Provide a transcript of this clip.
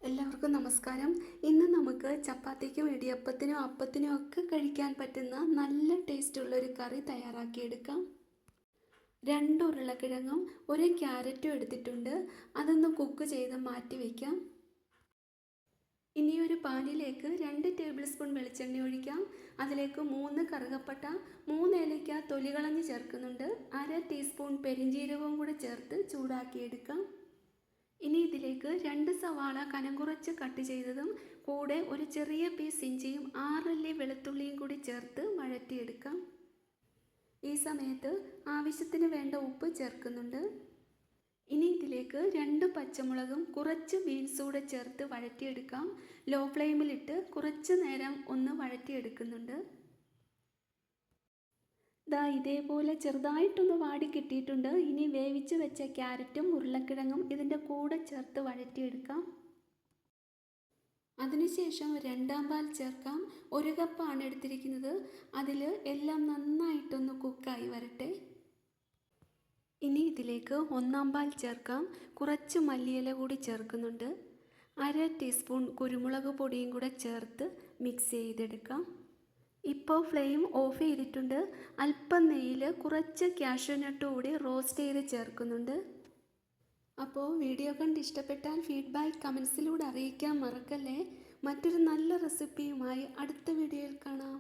എല്ലാവർക്കും നമസ്കാരം. ഇന്ന് നമുക്ക് ചപ്പാത്തിക്കും ഇടിയപ്പത്തിനും അപ്പത്തിനും ഒക്കെ കഴിക്കാൻ പറ്റുന്ന നല്ല ടേസ്റ്റുള്ളൊരു കറി തയ്യാറാക്കിയെടുക്കാം. 2 ഉരുളക്കിഴങ്ങും 1 ക്യാരറ്റും എടുത്തിട്ടുണ്ട്. അതൊന്ന് കുക്ക് ചെയ്ത് മാറ്റി വയ്ക്കാം. ഇനി ഒരു പാനിലേക്ക് 2 ടേബിൾ സ്പൂൺ വെളിച്ചെണ്ണ ഒഴിക്കാം. അതിലേക്ക് 3 കറുകപ്പട്ട, 3 ഏലയ്ക്ക തൊലി കളഞ്ഞ് ചേർക്കുന്നുണ്ട്. 1/2 ടീസ്പൂൺ പെരിഞ്ജീരകവും കൂടി ചേർത്ത് ചൂടാക്കിയെടുക്കാം. ഇനി ഇതിലേക്ക് 2 സവാള കനം കുറച്ച് കട്ട് ചെയ്തതും കൂടെ ഒരു ചെറിയ പീസ് ഇഞ്ചിയും 6 അല്ലി വെളുത്തുള്ളിയും കൂടി ചേർത്ത് വഴറ്റിയെടുക്കാം. ഈ സമയത്ത് ആവശ്യത്തിന് വേണ്ട ഉപ്പ് ചേർക്കുന്നുണ്ട്. ഇനി ഇതിലേക്ക് 2 പച്ചമുളകും കുറച്ച് ബീൻസ് കൂടെ ചേർത്ത് വഴറ്റിയെടുക്കാം. ലോ ഫ്ലെയിമിലിട്ട് കുറച്ച് നേരം ഒന്ന് വഴറ്റിയെടുക്കുന്നുണ്ട്. ഇതേപോലെ ചെറുതായിട്ടൊന്ന് വാടി കിട്ടിയിട്ടുണ്ട്. ഇനി വേവിച്ച് വെച്ച ക്യാരറ്റും ഉരുളക്കിഴങ്ങും ഇതിൻ്റെ കൂടെ ചേർത്ത് വഴറ്റിയെടുക്കാം. അതിനുശേഷം 2ാം പാൽ ചേർക്കാം. 1 കപ്പാണ് എടുത്തിരിക്കുന്നത്. അതിൽ എല്ലാം നന്നായിട്ടൊന്ന് കുക്കായി വരട്ടെ. ഇനി ഇതിലേക്ക് 1ാം പാൽ ചേർക്കാം. കുറച്ച് മല്ലിയില കൂടി ചേർക്കുന്നുണ്ട്. 1/2 ടീസ്പൂൺ കുരുമുളക് പൊടിയും കൂടെ ചേർത്ത് മിക്സ് ചെയ്തെടുക്കാം. ഇപ്പോൾ ഫ്ലെയിം ഓഫ് ചെയ്തിട്ടുണ്ട്. അല്പം നെയ്യിൽ കുറച്ച് കാഷ്യൂ നട്ട് കൂടി റോസ്റ്റ് ചെയ്ത് ചേർക്കുന്നുണ്ട്. അപ്പോൾ വീഡിയോ കണ്ട് ഇഷ്ടപ്പെട്ടാൽ ഫീഡ്ബാക്ക് കമൻസിലൂടെ അറിയിക്കാൻ മറക്കല്ലേ. മറ്റൊരു നല്ല റെസിപ്പിയുമായി അടുത്ത വീഡിയോയിൽ കാണാം.